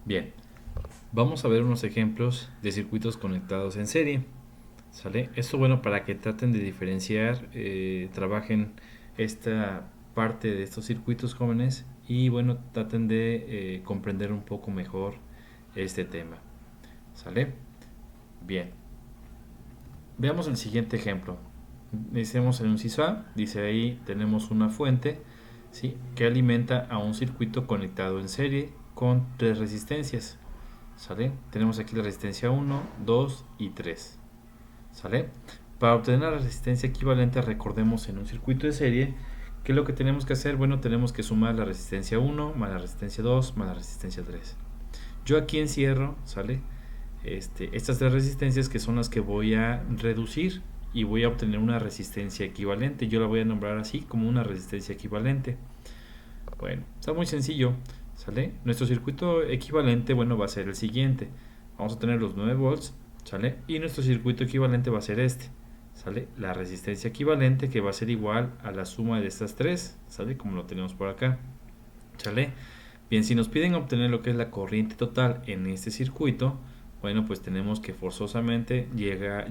Bien, vamos a ver unos ejemplos de circuitos conectados en serie. ¿Sale? Esto bueno para que traten de diferenciar, trabajen esta parte de estos circuitos jóvenes y bueno, traten de comprender un poco mejor este tema. ¿Sale? Bien, veamos el siguiente ejemplo. Decimos en un SISA, dice ahí tenemos una fuente, ¿sí?, que alimenta a un circuito conectado en serie con tres resistencias. ¿Sale? Tenemos aquí la resistencia 1, 2 y 3. ¿Sale? Para obtener la resistencia equivalente, recordemos en un circuito de serie, ¿qué es lo que tenemos que hacer? Bueno, tenemos que sumar la resistencia 1 más la resistencia 2 más la resistencia 3. Yo aquí encierro, ¿sale?, estas tres resistencias que son las que voy a reducir y voy a obtener una resistencia equivalente. Yo la voy a nombrar así como una resistencia equivalente. Bueno, está muy sencillo, ¿sale? Nuestro circuito equivalente, bueno, va a ser el siguiente. Vamos a tener los 9 volts, ¿sale? Y nuestro circuito equivalente va a ser este, ¿sale? La resistencia equivalente, que va a ser igual a la suma de estas tres, ¿sale? Como lo tenemos por acá, ¿sale? Bien, si nos piden obtener lo que es la corriente total en este circuito, bueno, pues tenemos que forzosamente llegar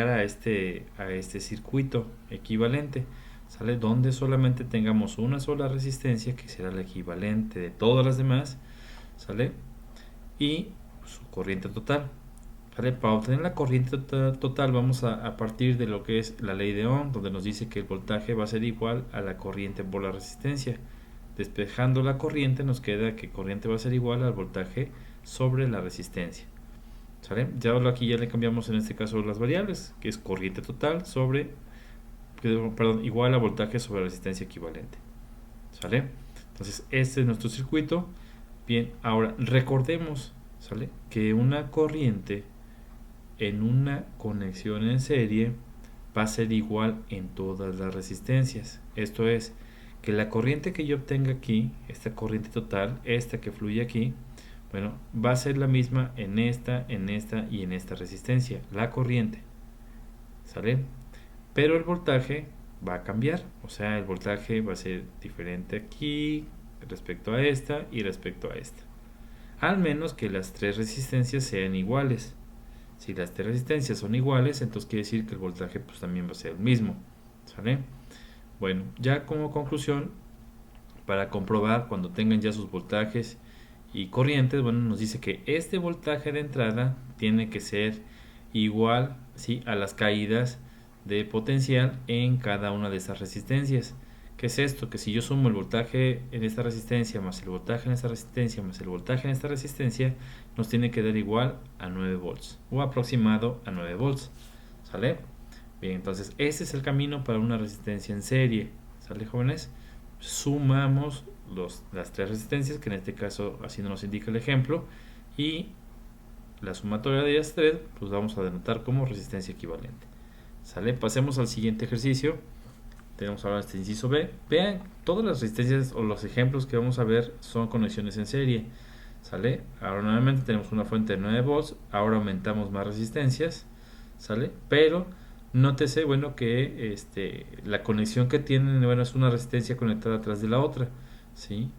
a este circuito equivalente, ¿sale? Donde solamente tengamos una sola resistencia, que será la equivalente de todas las demás, ¿sale? Y su corriente total, ¿sale? Para obtener la corriente total vamos a partir de lo que es la ley de Ohm, donde nos dice que el voltaje va a ser igual a la corriente por la resistencia. Despejando la corriente nos queda que corriente va a ser igual al voltaje sobre la resistencia. ¿Sale? Ya aquí ya le cambiamos en este caso las variables, que es corriente total sobre, perdón, igual a voltaje sobre resistencia equivalente. ¿Sale? Entonces este es nuestro circuito. Bien, ahora recordemos, ¿sale?, que una corriente en una conexión en serie va a ser igual en todas las resistencias. Esto es, que la corriente que yo obtenga aquí, esta corriente total, esta que fluye aquí, bueno, va a ser la misma en esta y en esta resistencia, la corriente, ¿sale? Pero el voltaje va a cambiar, o sea, el voltaje va a ser diferente aquí respecto a esta y respecto a esta, al menos que las tres resistencias sean iguales. Si las tres resistencias son iguales, entonces quiere decir que el voltaje pues también va a ser el mismo, ¿sale? Bueno, ya como conclusión, para comprobar cuando tengan ya sus voltajes y corrientes, bueno, nos dice que este voltaje de entrada tiene que ser igual, ¿sí?, a las caídas de potencial en cada una de estas resistencias. ¿Qué es esto? Que si yo sumo el voltaje en esta resistencia más el voltaje en esta resistencia más el voltaje en esta resistencia, nos tiene que dar igual a 9 volts o aproximado a 9 volts. ¿Sale? Bien, entonces este es el camino para una resistencia en serie. ¿Sale, jóvenes? Sumamos las tres resistencias, que en este caso así nos indica el ejemplo, y la sumatoria de ellas tres pues vamos a denotar como resistencia equivalente. ¿Sale? Pasemos al siguiente ejercicio. Tenemos ahora este inciso B. Vean, todas las resistencias o los ejemplos que vamos a ver son conexiones en serie. ¿Sale? Ahora nuevamente tenemos una fuente de 9 volts. Ahora aumentamos más resistencias. ¿Sale? Pero nótese, bueno, que la conexión que tienen, bueno, es una resistencia conectada atrás de la otra, ¿sí?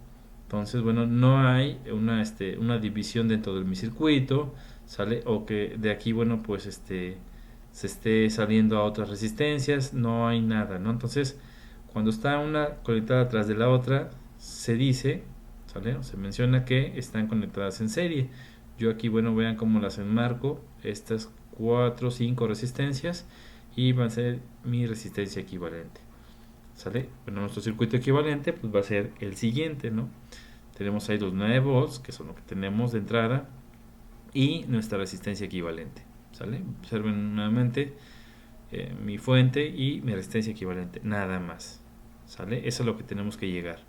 Entonces, bueno, no hay una división dentro de mi circuito, ¿sale? O que de aquí, bueno, pues se esté saliendo a otras resistencias, no hay nada, ¿no? Entonces, cuando está una conectada atrás de la otra, se dice, ¿sale?, se menciona que están conectadas en serie. Yo aquí, bueno, vean cómo las enmarco, estas 4 o 5 resistencias, y va a ser mi resistencia equivalente. ¿Sale? Bueno, nuestro circuito equivalente pues va a ser el siguiente, ¿no? Tenemos ahí los 9 volts, que son lo que tenemos de entrada, y nuestra resistencia equivalente. ¿Sale? Observen nuevamente mi fuente y mi resistencia equivalente, nada más. ¿Sale? Eso es lo que tenemos que llegar.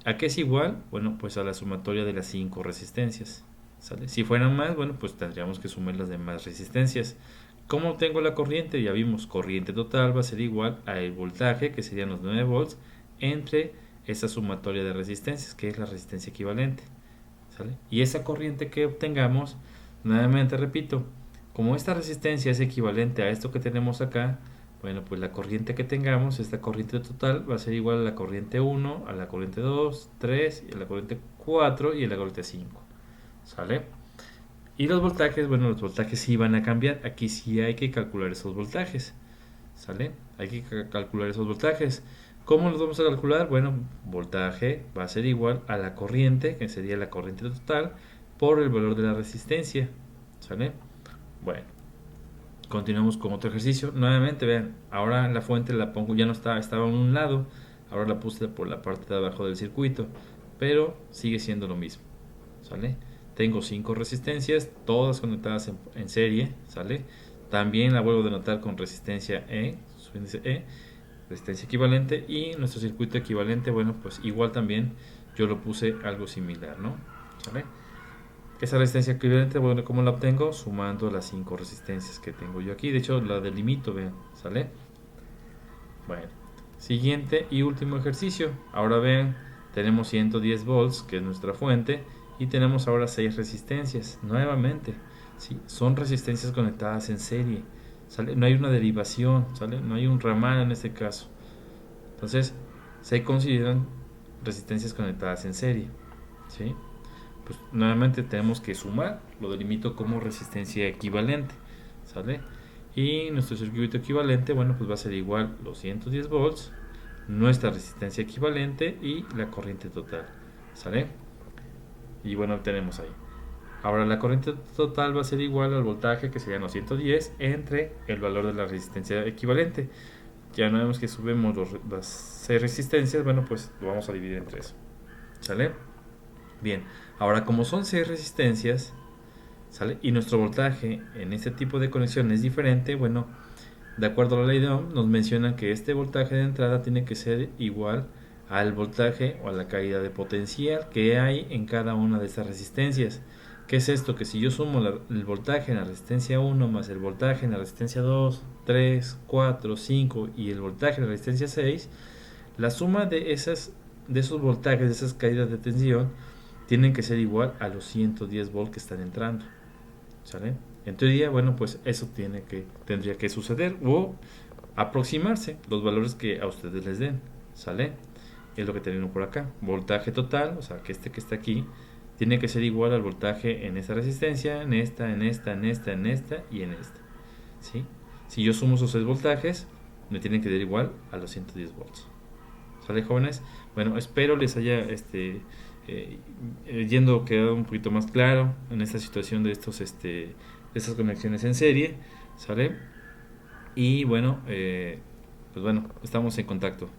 ¿A qué es igual? Bueno, pues a la sumatoria de las 5 resistencias. ¿Sale? Si fueran más, bueno, pues tendríamos que sumar las demás resistencias. ¿Cómo obtengo la corriente? Ya vimos, corriente total va a ser igual al voltaje, que serían los 9 volts, entre esa sumatoria de resistencias, que es la resistencia equivalente. ¿Sale? Y esa corriente que obtengamos, nuevamente repito, como esta resistencia es equivalente a esto que tenemos acá, bueno, pues la corriente que tengamos, esta corriente total, va a ser igual a la corriente 1, a la corriente 2, 3, y a la corriente 4 y a la corriente 5. ¿sale? Y los voltajes, bueno, los voltajes sí van a cambiar. Aquí sí hay que calcular esos voltajes, ¿sale? Hay que calcular esos voltajes. ¿Cómo los vamos a calcular? Bueno, voltaje va a ser igual a la corriente, que sería la corriente total, por el valor de la resistencia, ¿sale? Bueno, continuamos con otro ejercicio. Nuevamente, vean, ahora la fuente la pongo, ya no estaba en un lado, ahora la puse por la parte de abajo del circuito, pero sigue siendo lo mismo, ¿sale? Tengo 5 resistencias, todas conectadas en serie, ¿sale? También la vuelvo a denotar con resistencia E, su índice E, resistencia equivalente, y nuestro circuito equivalente, bueno, pues igual también yo lo puse algo similar, ¿no? ¿Sale? Esa resistencia equivalente, bueno, ¿cómo la obtengo? Sumando las 5 resistencias que tengo yo aquí. De hecho, la delimito, vean, ¿sale? Bueno, siguiente y último ejercicio. Ahora vean, tenemos 110 volts, que es nuestra fuente, y tenemos ahora 6 resistencias. Nuevamente, ¿sí? Son resistencias conectadas en serie, ¿sale? No hay una derivación, ¿sale? No hay un ramal en este caso. Entonces, se consideran resistencias conectadas en serie, ¿sí? Pues nuevamente tenemos que sumar, lo delimito como resistencia equivalente, ¿sale? Y nuestro circuito equivalente, bueno, pues va a ser igual los 110 volts, nuestra resistencia equivalente y la corriente total, ¿sale? Y bueno, tenemos ahí. Ahora la corriente total va a ser igual al voltaje, que serían los 110, entre el valor de la resistencia equivalente. Ya no vemos que subimos las 6 resistencias, bueno, pues lo vamos a dividir entre eso, ¿sale? Bien, ahora como son 6 resistencias, ¿sale? Y nuestro voltaje en este tipo de conexión es diferente, bueno, de acuerdo a la ley de Ohm, nos menciona que este voltaje de entrada tiene que ser igual al voltaje o a la caída de potencial que hay en cada una de estas resistencias. ¿Qué es esto? Que si yo sumo el voltaje en la resistencia 1 más el voltaje en la resistencia 2, 3, 4, 5 y el voltaje en la resistencia 6, la suma de esos voltajes, de esas caídas de tensión, tienen que ser igual a los 110 volts que están entrando, ¿sale? En teoría, bueno, pues eso tendría que suceder o aproximarse los valores que a ustedes les den, ¿sale? Es lo que tenemos por acá. Voltaje total, o sea, que este que está aquí, tiene que ser igual al voltaje en esta resistencia, en esta, en esta, en esta, en esta y en esta, ¿sí? Si yo sumo esos 6 voltajes, me tienen que dar igual a los 110 volts. ¿Sale, jóvenes? Bueno, espero les haya yendo quedado un poquito más claro en esta situación de estas conexiones en serie, ¿sale? Y bueno, pues bueno, estamos en contacto.